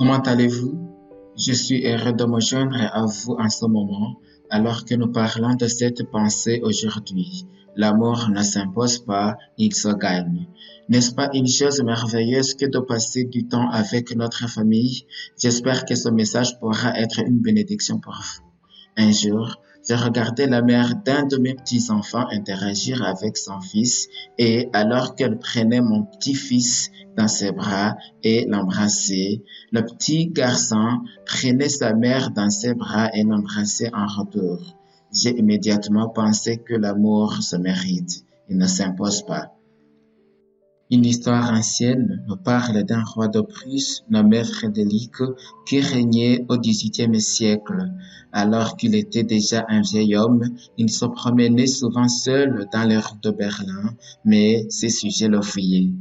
Comment allez-vous? Je suis heureux de me joindre à vous en ce moment, alors que nous parlons de cette pensée aujourd'hui. L'amour ne s'impose pas, il se gagne. N'est-ce pas une chose merveilleuse que de passer du temps avec notre famille? J'espère que ce message pourra être une bénédiction pour vous. Un jour, j'ai regardé la mère d'un de mes petits-enfants interagir avec son fils et alors qu'elle prenait mon petit-fils dans ses bras et l'embrassait, le petit garçon prenait sa mère dans ses bras et l'embrassait en retour. J'ai immédiatement pensé que l'amour se mérite, il ne s'impose pas. Une histoire ancienne nous parle d'un roi de Prusse nommé Frédéric qui régnait au XVIIIe siècle. Alors qu'il était déjà un vieil homme, il se promenait souvent seul dans les rues de Berlin, mais ses sujets le fuyaient.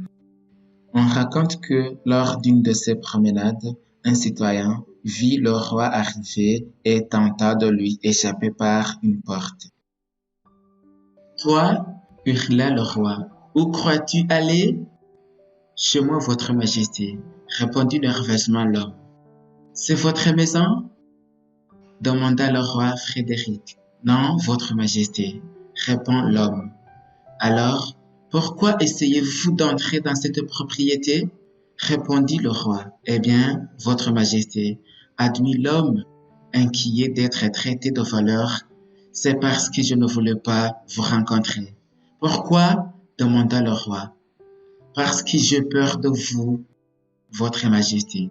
On raconte que lors d'une de ces promenades, un citoyen vit le roi arriver et tenta de lui échapper par une porte. Toi, hurla le roi, où crois-tu aller? Chez moi, votre majesté, répondit nerveusement l'homme. C'est votre maison? Demanda le roi Frédéric. Non, votre majesté, répond l'homme. Alors, pourquoi essayez-vous d'entrer dans cette propriété? Répondit le roi. Eh bien, votre majesté, admit l'homme, inquiet d'être traité de voleur, c'est parce que je ne voulais pas vous rencontrer. Pourquoi? Demanda le roi. Parce que j'ai peur de vous, votre majesté.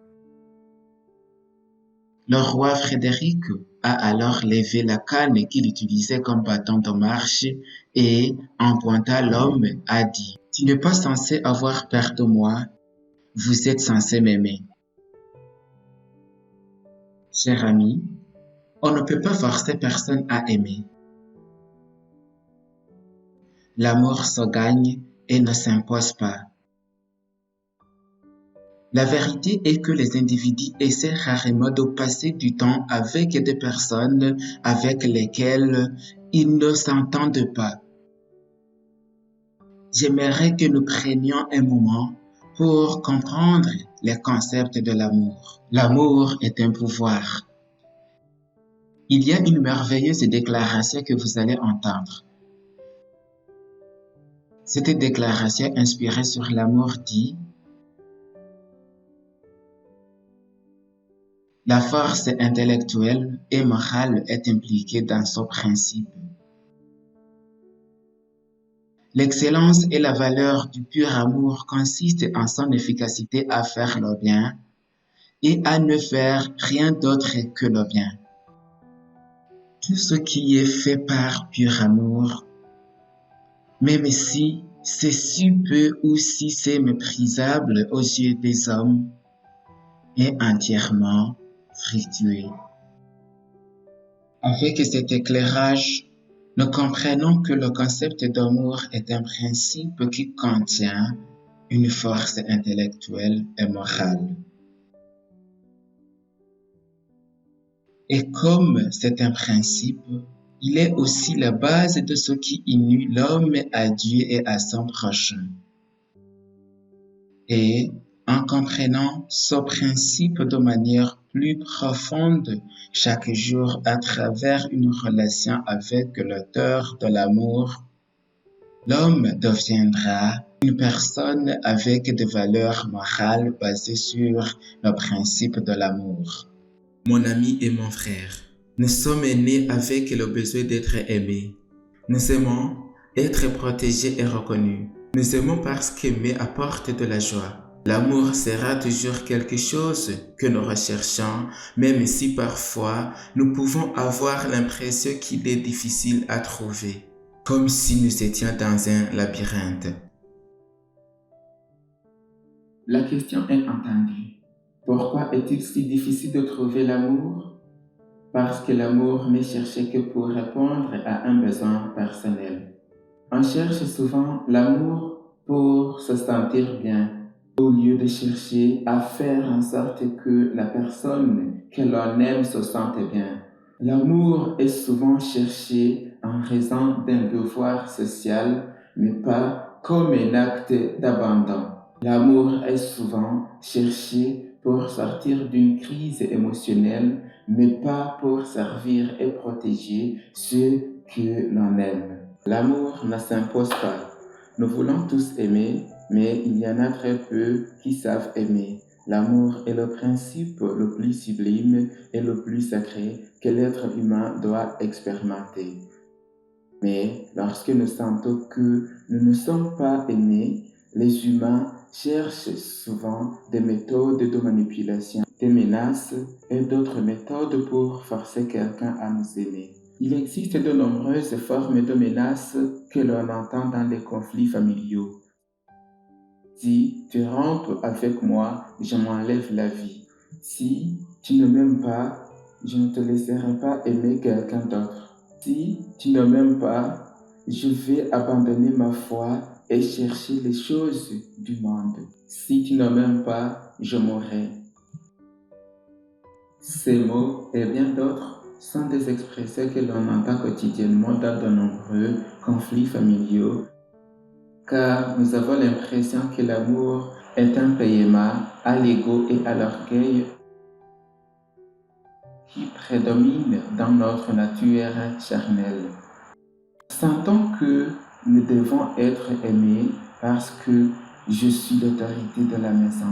Le roi Frédéric a alors levé la canne qu'il utilisait comme bâton de marche et, en pointant l'homme, a dit « Tu n'es pas censé avoir peur de moi, vous êtes censé m'aimer. » Cher ami, on ne peut pas forcer personne à aimer. L'amour se gagne et ne s'impose pas. La vérité est que les individus essaient rarement de passer du temps avec des personnes avec lesquelles ils ne s'entendent pas. J'aimerais que nous prenions un moment pour comprendre les concepts de l'amour. L'amour est un pouvoir. Il y a une merveilleuse déclaration que vous allez entendre. Cette déclaration inspirée sur l'amour dit la force intellectuelle et morale est impliquée dans ce principe. L'excellence et la valeur du pur amour consistent en son efficacité à faire le bien et à ne faire rien d'autre que le bien. Tout ce qui est fait par pur amour, même si c'est si peu ou si c'est méprisable aux yeux des hommes, est entièrement fructueux. Avec cet éclairage, nous comprenons que le concept d'amour est un principe qui contient une force intellectuelle et morale. Et comme c'est un principe, il est aussi la base de ce qui unit l'homme à Dieu et à son prochain. Et en comprenant ce principe de manière plus profonde chaque jour à travers une relation avec l'auteur de l'amour, l'homme deviendra une personne avec des valeurs morales basées sur le principe de l'amour. Mon ami et mon frère, nous sommes nés avec le besoin d'être aimés. Nous aimons être protégés et reconnus. Nous aimons parce qu'aimer apporte de la joie. L'amour sera toujours quelque chose que nous recherchons, même si parfois nous pouvons avoir l'impression qu'il est difficile à trouver, comme si nous étions dans un labyrinthe. La question est entendue. Pourquoi est-il si difficile de trouver l'amour? Parce que l'amour n'est cherché que pour répondre à un besoin personnel. On cherche souvent l'amour pour se sentir bien, au lieu de chercher à faire en sorte que la personne que l'on aime se sente bien. L'amour est souvent cherché en raison d'un devoir social, mais pas comme un acte d'abandon. L'amour est souvent cherché pour sortir d'une crise émotionnelle, mais pas pour servir et protéger ceux que l'on aime. L'amour ne s'impose pas. Nous voulons tous aimer, mais il y en a très peu qui savent aimer. L'amour est le principe le plus sublime et le plus sacré que l'être humain doit expérimenter. Mais lorsque nous sentons que nous ne sommes pas aimés, les humains cherchent souvent des méthodes de manipulation, des menaces et d'autres méthodes pour forcer quelqu'un à nous aimer. Il existe de nombreuses formes de menaces que l'on entend dans les conflits familiaux. Si tu rompes avec moi, je m'enlève la vie. Si tu ne m'aimes pas, je ne te laisserai pas aimer quelqu'un d'autre. Si tu ne m'aimes pas, je vais abandonner ma foi et chercher les choses du monde. Si tu ne m'aimes pas, je mourrai. Ces mots et bien d'autres sont des expressions que l'on entend quotidiennement dans de nombreux conflits familiaux, car nous avons l'impression que l'amour est un paiement à l'ego et à l'orgueil qui prédomine dans notre nature charnelle. Sentons que nous devons être aimés parce que je suis l'autorité de la maison,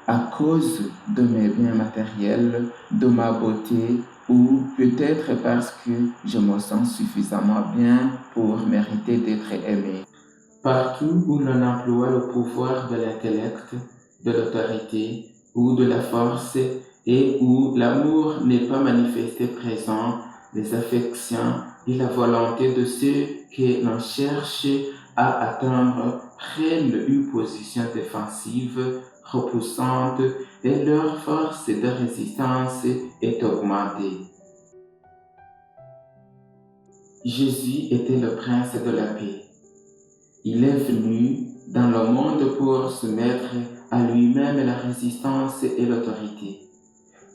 à cause de mes biens matériels, de ma beauté, ou peut-être parce que je me sens suffisamment bien pour mériter d'être aimé. Partout où l'on emploie le pouvoir de l'intellect, de l'autorité ou de la force et où l'amour n'est pas manifesté présent, les affections et la volonté de ceux que l'on cherche à atteindre prennent une position défensive, repoussante et leur force de résistance est augmentée. Jésus était le prince de la paix. Il est venu dans le monde pour se mettre à lui-même la résistance et l'autorité.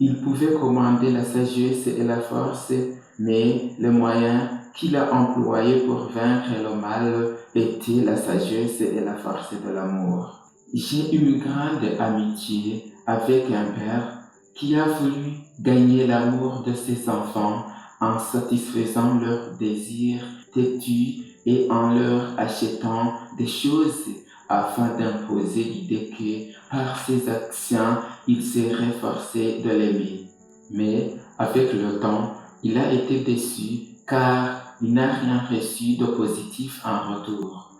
Il pouvait commander la sagesse et la force, mais le moyen qu'il a employé pour vaincre le mal était la sagesse et la force de l'amour. J'ai une grande amitié avec un père qui a voulu gagner l'amour de ses enfants en satisfaisant leurs désirs têtus et en leur achetant des choses afin d'imposer l'idée que par ses actions, il serait forcé de l'aimer. Mais avec le temps, il a été déçu car il n'a rien reçu de positif en retour.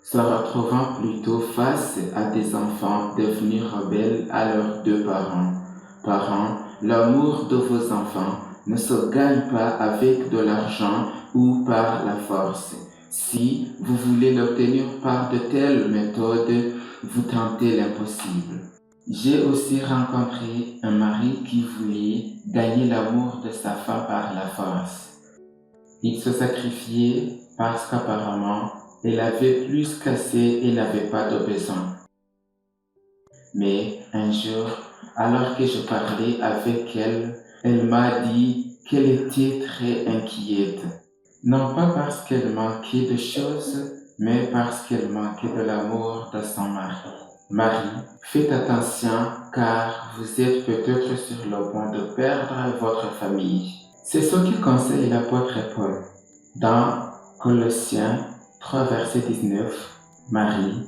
Se retrouvant plutôt face à des enfants devenus rebelles à leurs deux parents. Parents, l'amour de vos enfants ne se gagne pas avec de l'argent ou par la force. Si vous voulez l'obtenir par de telles méthodes, vous tentez l'impossible. J'ai aussi rencontré un mari qui voulait gagner l'amour de sa femme par la force. Il se sacrifiait parce qu'apparemment, elle avait plus qu'assez et n'avait pas de besoin. Mais un jour, alors que je parlais avec elle, elle m'a dit qu'elle était très inquiète. Non pas parce qu'elle manquait de choses, mais parce qu'elle manquait de l'amour de son mari. Marie, faites attention car vous êtes peut-être sur le point de perdre votre famille. C'est ce qu'il conseille l'apôtre Paul. Dans Colossiens 3, verset 19, Marie,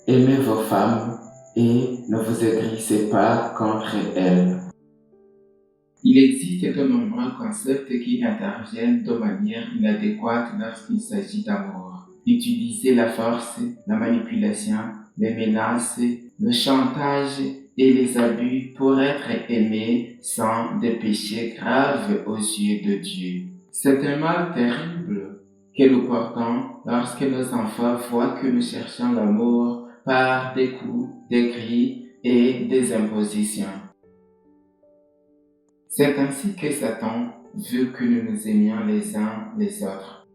aimez vos femmes et ne vous aigrissez pas contre elles. Il existe de nombreux concepts qui interviennent de manière inadéquate lorsqu'il s'agit d'amour. Utiliser la force, la manipulation, les menaces, le chantage et les abus pour être aimé sont des péchés graves aux yeux de Dieu. C'est un mal terrible que nous portons lorsque nos enfants voient que nous cherchons l'amour par des coups, des cris et des impositions. C'est ainsi que Satan veut que nous nous aimions les uns les autres.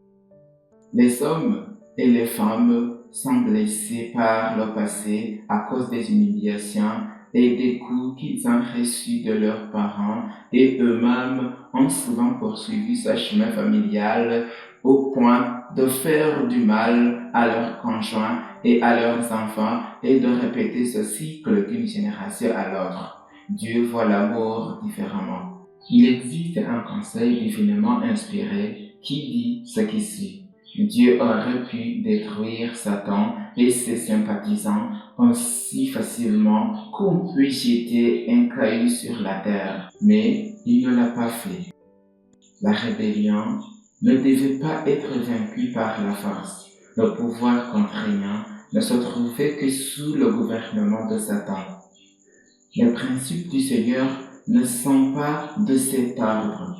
Les hommes et les femmes sont blessés par le passé à cause des humiliations et des coups qu'ils ont reçus de leurs parents et eux-mêmes ont souvent poursuivi ce chemin familial au point de faire du mal à leurs conjoints et à leurs enfants et de répéter ce cycle d'une génération à l'autre. Dieu voit l'amour différemment. Il existe un conseil divinement inspiré qui dit ce qui suit. Dieu aurait pu détruire Satan et ses sympathisants aussi facilement qu'on peut jeter un caillou sur la terre, mais il ne l'a pas fait. La rébellion ne devait pas être vaincue par la force. Le pouvoir contraignant ne se trouvait que sous le gouvernement de Satan. Les principes du Seigneur ne sont pas de cet ordre.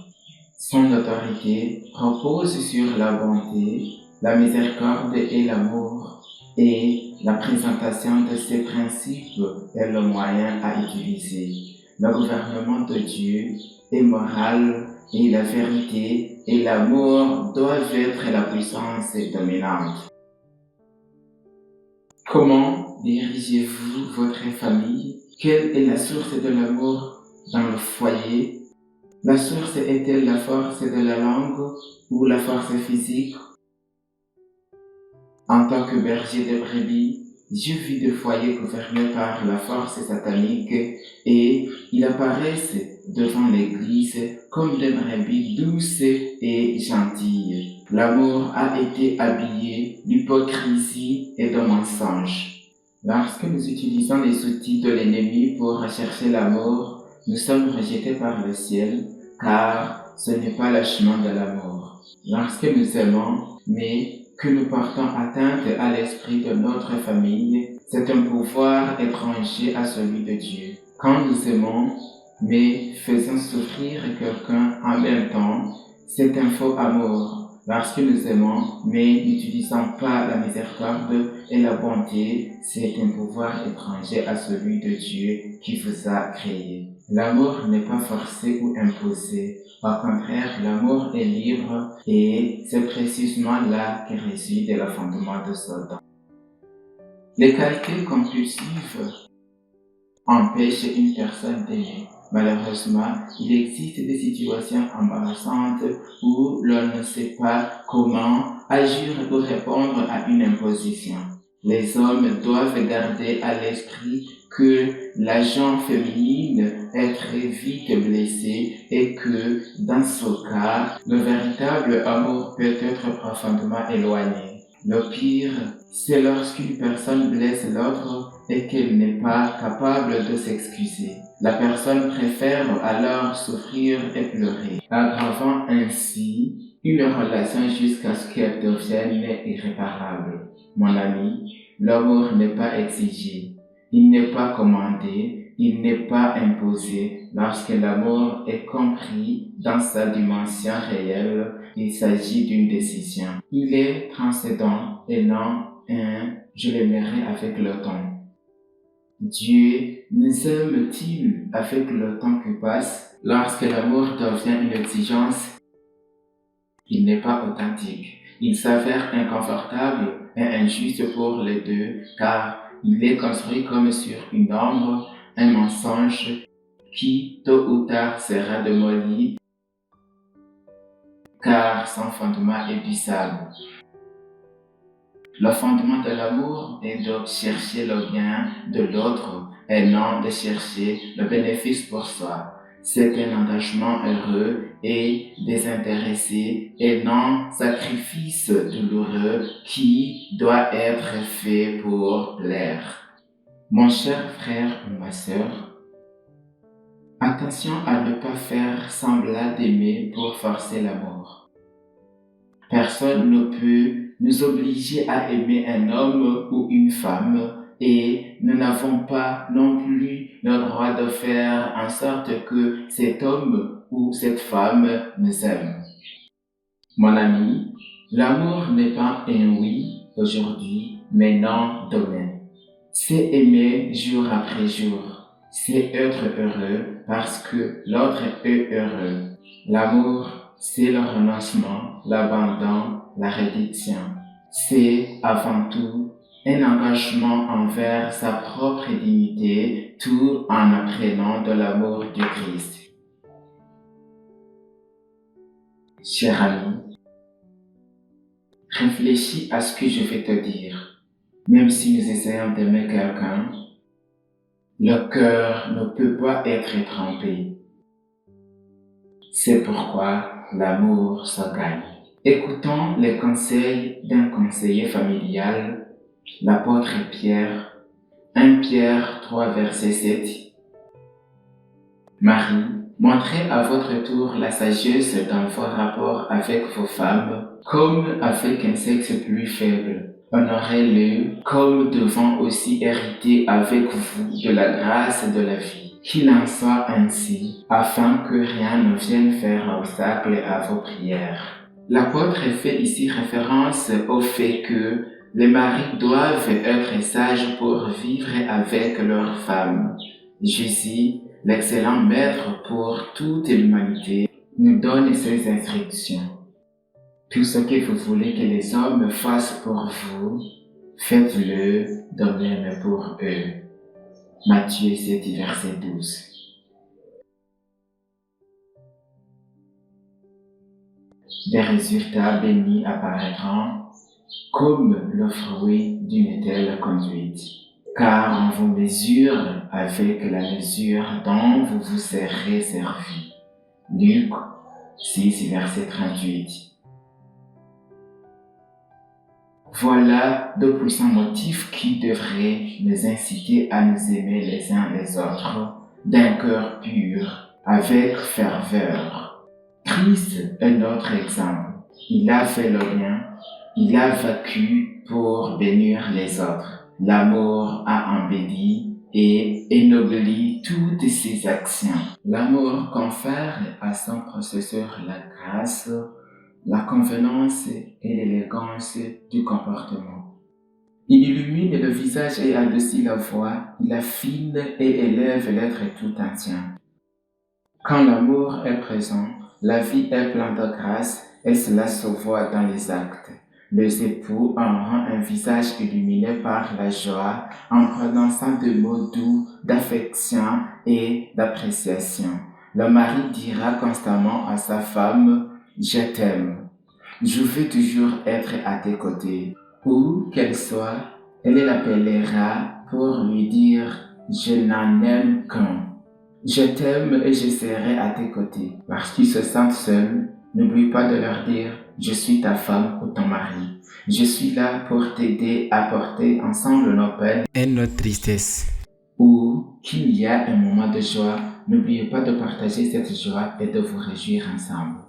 Son autorité repose sur la bonté, la miséricorde et l'amour, et la présentation de ces principes est le moyen à utiliser. Le gouvernement de Dieu est moral et la vérité et l'amour doivent être la puissance dominante. Comment dirigez-vous votre famille? Quelle est la source de l'amour dans le foyer? La source est-elle la force de la langue ou la force physique? En tant que berger de brebis, j'ai vu des foyers gouvernés par la force satanique et ils apparaissent devant l'Église comme des brebis douces et gentilles. L'amour a été habillé d'hypocrisie et de mensonge. Lorsque nous utilisons les outils de l'ennemi pour rechercher l'amour, nous sommes rejetés par le ciel, car ce n'est pas le chemin de l'amour. Lorsque nous aimons, mais que nous portons atteinte à l'esprit de notre famille, c'est un pouvoir étranger à celui de Dieu. Quand nous aimons, mais faisons souffrir quelqu'un en même temps, c'est un faux amour. Lorsque nous aimons, mais n'utilisons pas la miséricorde et la bonté, c'est un pouvoir étranger à celui de Dieu qui vous a créé. L'amour n'est pas forcé ou imposé. Au contraire, l'amour est libre et c'est précisément là que réside le fondement de ce don. Les qualités compulsives empêchent une personne d'aimer. Malheureusement, il existe des situations embarrassantes où l'on ne sait pas comment agir ou répondre à une imposition. Les hommes doivent garder à l'esprit que la gente féminine est très vite blessée et que, dans ce cas, le véritable amour peut être profondément éloigné. Le pire, c'est lorsqu'une personne blesse l'autre et qu'elle n'est pas capable de s'excuser. La personne préfère alors souffrir et pleurer, aggravant ainsi une relation jusqu'à ce qu'elle devienne irréparable. Mon ami, l'amour n'est pas exigé, il n'est pas commandé, il n'est pas imposé. Lorsque l'amour est compris dans sa dimension réelle, il s'agit d'une décision. Il est transcendant et non un « je l'aimerai avec le temps ». Dieu nous aime-t-il avec le temps qui passe? Lorsque l'amour devient une exigence, il n'est pas authentique. Il s'avère inconfortable et injuste pour les deux, car il est construit comme sur une ombre, un mensonge qui, tôt ou tard, sera démoli, car son fondement est du sable. Le fondement de l'amour est de chercher le bien de l'autre et non de chercher le bénéfice pour soi. C'est un engagement heureux et désintéressé et non sacrifice douloureux qui doit être fait pour plaire. Mon cher frère ou ma sœur, attention à ne pas faire semblant d'aimer pour forcer l'amour. Personne ne peut nous obliger à aimer un homme ou une femme et nous n'avons pas non plus le droit de faire en sorte que cet homme ou cette femme nous aime. Mon ami, l'amour n'est pas un oui aujourd'hui, mais non demain. C'est aimer jour après jour. C'est être heureux parce que l'autre est heureux. L'amour, c'est le renoncement, l'abandon, la réduction. C'est avant tout un engagement envers sa propre dignité, tout en apprenant de l'amour du Christ. Cher ami, Réfléchis à ce que je vais te dire. Même si nous essayons d'aimer quelqu'un, le cœur ne peut pas être trompé. C'est pourquoi l'amour se gagne. Écoutons les conseils d'un conseiller familial, l'apôtre Pierre, 1 Pierre 3, verset 7. Marie, montrez à votre tour la sagesse dans vos rapports avec vos femmes, comme avec un sexe plus faible. Honorez-le comme devant aussi hériter avec vous de la grâce de la vie. Qu'il en soit ainsi, afin que rien ne vienne faire obstacle à vos prières. L'apôtre fait ici référence au fait que les maris doivent être sages pour vivre avec leurs femmes. Jésus, l'excellent maître pour toute l'humanité, nous donne ces instructions. Tout ce que vous voulez que les hommes fassent pour vous, faites-le de même pour eux. Matthieu 7, verset 12. Des résultats bénis apparaîtront comme le fruit d'une telle conduite, car on vous mesure avec la mesure dont vous vous serez servi. Luc 6, verset 38. Voilà deux puissants motifs qui devraient nous inciter à nous aimer les uns les autres d'un cœur pur, avec ferveur. Christ est notre exemple. Il a fait le bien, il a vaincu pour bénir les autres. L'amour a embelli et ennobli toutes ses actions. L'amour confère à son processeur la grâce, la convenance et l'élégance du comportement. Il illumine le visage et adoucit la voix, il affine et élève l'être tout entier. Quand l'amour est présent, la vie est pleine de grâce et cela se voit dans les actes. Les époux auront un visage illuminé par la joie en prononçant des mots doux d'affection et d'appréciation. Le mari dira constamment à sa femme « Je t'aime ». Je veux toujours être à tes côtés. Où qu'elle soit, elle l'appellera pour lui dire « Je n'en aime qu'un ». Je t'aime et je serai à tes côtés. Lorsqu'ils se sentent seuls, n'oublie pas de leur dire « Je suis ta femme ou ton mari. Je suis là pour t'aider à porter ensemble nos peines et notre tristesse. » Ou qu'il y a un moment de joie, n'oubliez pas de partager cette joie et de vous réjouir ensemble.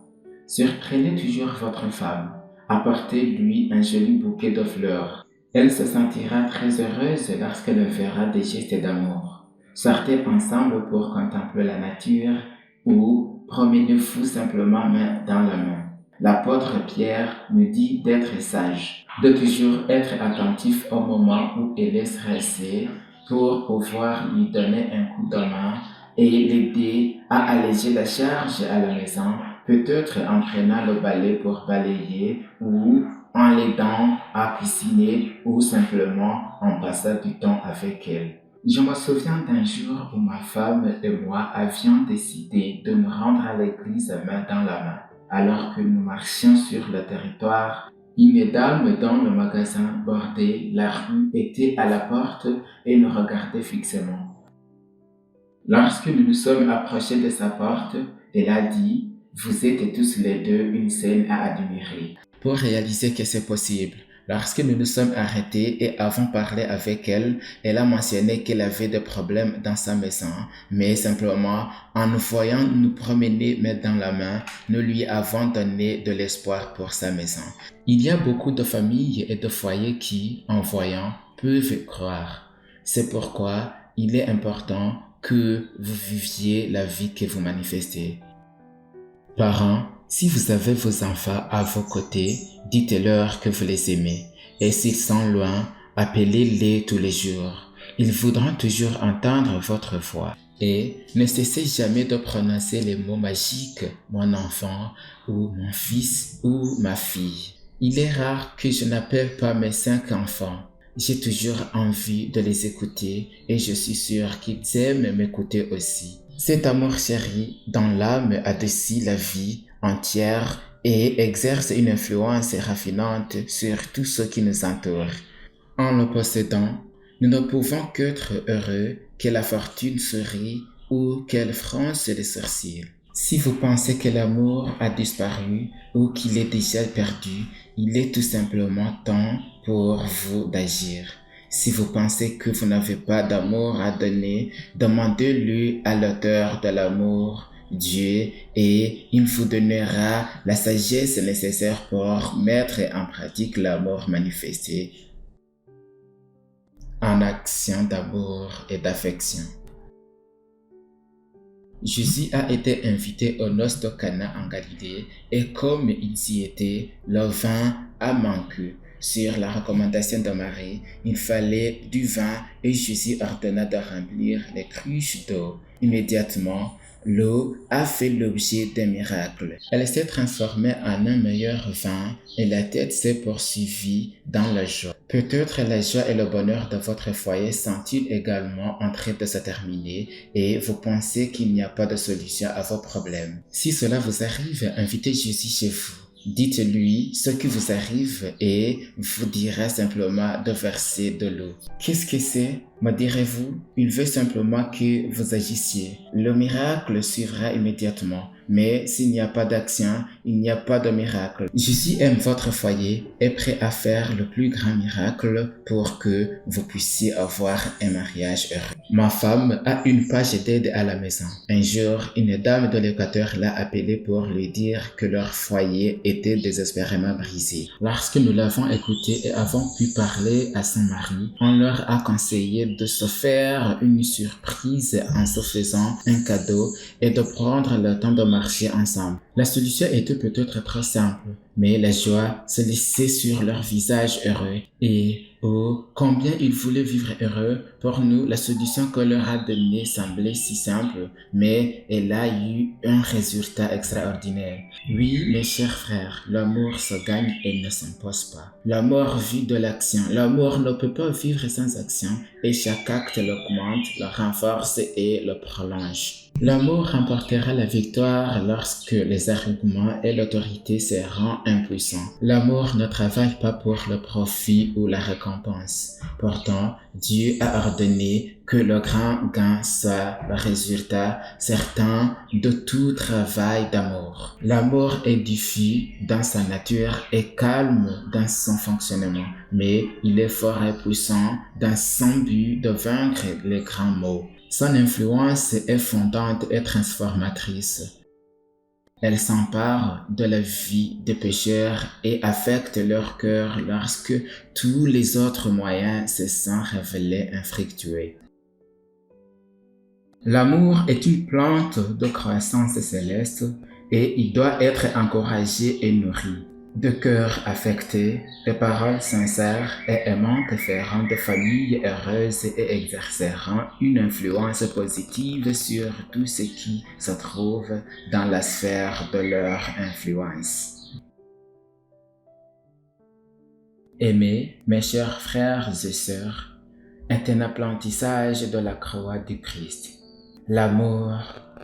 Surprenez toujours votre femme. Apportez-lui un joli bouquet de fleurs. Elle se sentira très heureuse lorsqu'elle verra des gestes d'amour. Sortez ensemble pour contempler la nature ou promenez-vous simplement main dans la main. L'apôtre Pierre nous dit d'être sage, de toujours être attentif au moment où elle est stressée pour pouvoir lui donner un coup de main et l'aider à alléger la charge à la maison, peut-être en prenant le balai pour balayer ou en l'aidant à cuisiner ou simplement en passant du temps avec elle. Je me souviens d'un jour où ma femme et moi avions décidé de nous rendre à l'église main dans la main. Alors que nous marchions sur le territoire, une dame dans le magasin bordait la rue était à la porte et nous regardait fixement. Lorsque nous nous sommes approchés de sa porte, elle a dit « Vous êtes tous les deux une scène à admirer ». Pour réaliser que c'est possible, lorsque nous nous sommes arrêtés et avons parlé avec elle, elle a mentionné qu'elle avait des problèmes dans sa maison, mais simplement en nous voyant nous promener main dans la main, nous lui avons donné de l'espoir pour sa maison. Il y a beaucoup de familles et de foyers qui, en voyant, peuvent croire. C'est pourquoi il est important que vous viviez la vie que vous manifestez. Parents, si vous avez vos enfants à vos côtés, dites-leur que vous les aimez. Et s'ils sont loin, appelez-les tous les jours. Ils voudront toujours entendre votre voix. Et ne cessez jamais de prononcer les mots magiques « mon enfant » ou « mon fils » ou « ma fille ». Il est rare que je n'appelle pas mes 5 enfants. J'ai toujours envie de les écouter et je suis sûr qu'ils aiment m'écouter aussi. Cet amour chéri dans l'âme adoucit la vie entière et exerce une influence raffinante sur tout ce qui nous entoure. En le possédant, nous ne pouvons qu'être heureux, que la fortune sourit ou qu'elle fronce les sourcils. Si vous pensez que l'amour a disparu ou qu'il est déjà perdu, il est tout simplement temps pour vous d'agir. Si vous pensez que vous n'avez pas d'amour à donner, demandez-le à l'auteur de l'amour, Dieu, et il vous donnera la sagesse nécessaire pour mettre en pratique l'amour manifesté en action d'amour et d'affection. Jésus a été invité aux noces de Cana en Galilée et comme ils y étaient, le vin a manqué. Sur la recommandation de Marie, il fallait du vin et Jésus ordonna de remplir les cruches d'eau. Immédiatement, l'eau a fait l'objet d'un miracle. Elle s'est transformée en un meilleur vin et la tête s'est poursuivie dans la joie. Peut-être la joie et le bonheur de votre foyer sont-ils également en train de se terminer et vous pensez qu'il n'y a pas de solution à vos problèmes. Si cela vous arrive, invitez Jésus chez vous. Dites-lui ce qui vous arrive et vous dira simplement de verser de l'eau. Qu'est-ce que c'est? Me direz-vous? Il veut simplement que vous agissiez. Le miracle suivra immédiatement. Mais s'il n'y a pas d'action, il n'y a pas de miracle. Jésus aime votre foyer, est prêt à faire le plus grand miracle pour que vous puissiez avoir un mariage heureux. Ma femme a une page d'aide à la maison. Un jour, une dame de l'Équateur l'a appelée pour lui dire que leur foyer était désespérément brisé. Lorsque nous l'avons écouté et avons pu parler à son mari, on leur a conseillé de se faire une surprise en se faisant un cadeau et de prendre le temps de marcher ensemble. La solution était peut-être trop simple, mais la joie se laissait sur leur visage heureux et oh, combien ils voulaient vivre heureux. Pour nous, la solution qu'on leur a donnée semblait si simple, mais elle a eu un résultat extraordinaire. Oui, mes chers frères, l'amour se gagne et ne s'impose pas. L'amour vit de l'action. L'amour ne peut pas vivre sans action et chaque acte l'augmente, le renforce et le prolonge. L'amour remportera la victoire lorsque les arguments et l'autorité seront impuissants. L'amour ne travaille pas pour le profit ou la récompense. Pourtant, Dieu a ordonné que le grand gain soit le résultat certain de tout travail d'amour. L'amour est diffus dans sa nature et calme dans son fonctionnement, mais il est fort et puissant dans son but de vaincre les grands maux. Son influence est fondante et transformatrice. Elle s'empare de la vie des pécheurs et affecte leur cœur lorsque tous les autres moyens se sont révélés infructueux. L'amour est une plante de croissance céleste et il doit être encouragé et nourri. De cœurs affectés, de paroles sincères et aimantes feront de familles heureuses et exerceront une influence positive sur tout ce qui se trouve dans la sphère de leur influence. Aimer, mes chers frères et sœurs, est un apprentissage de la croix du Christ. L'amour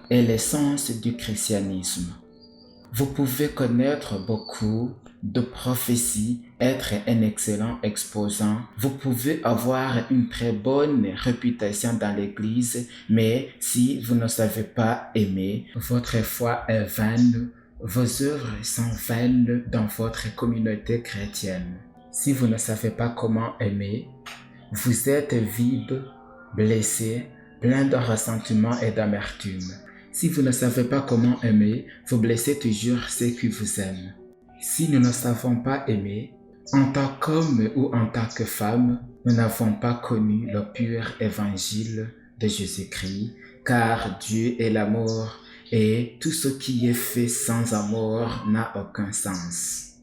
est l'essence du christianisme. Vous pouvez connaître beaucoup de prophéties, être un excellent exposant. Vous pouvez avoir une très bonne réputation dans l'Église, mais si vous ne savez pas aimer, votre foi est vaine. Vos œuvres sont vaines dans votre communauté chrétienne. Si vous ne savez pas comment aimer, vous êtes vide, blessé, plein de ressentiment et d'amertume. Si vous ne savez pas comment aimer, vous blessez toujours ceux qui vous aiment. Si nous ne savons pas aimer, en tant qu'homme ou en tant que femme, nous n'avons pas connu le pur évangile de Jésus-Christ, car Dieu est l'amour et tout ce qui est fait sans amour n'a aucun sens.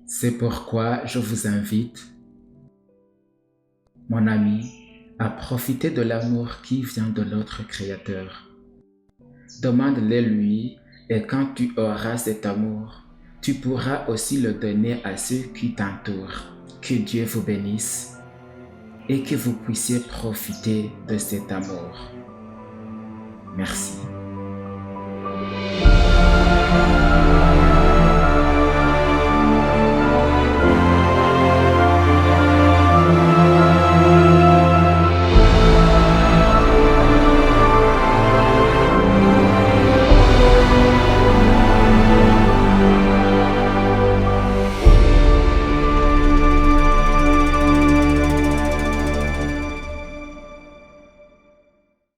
C'est pourquoi je vous invite, mon ami, à profiter de l'amour qui vient de notre Créateur. Demande-le lui et quand tu auras cet amour, tu pourras aussi le donner à ceux qui t'entourent. Que Dieu vous bénisse et que vous puissiez profiter de cet amour. Merci.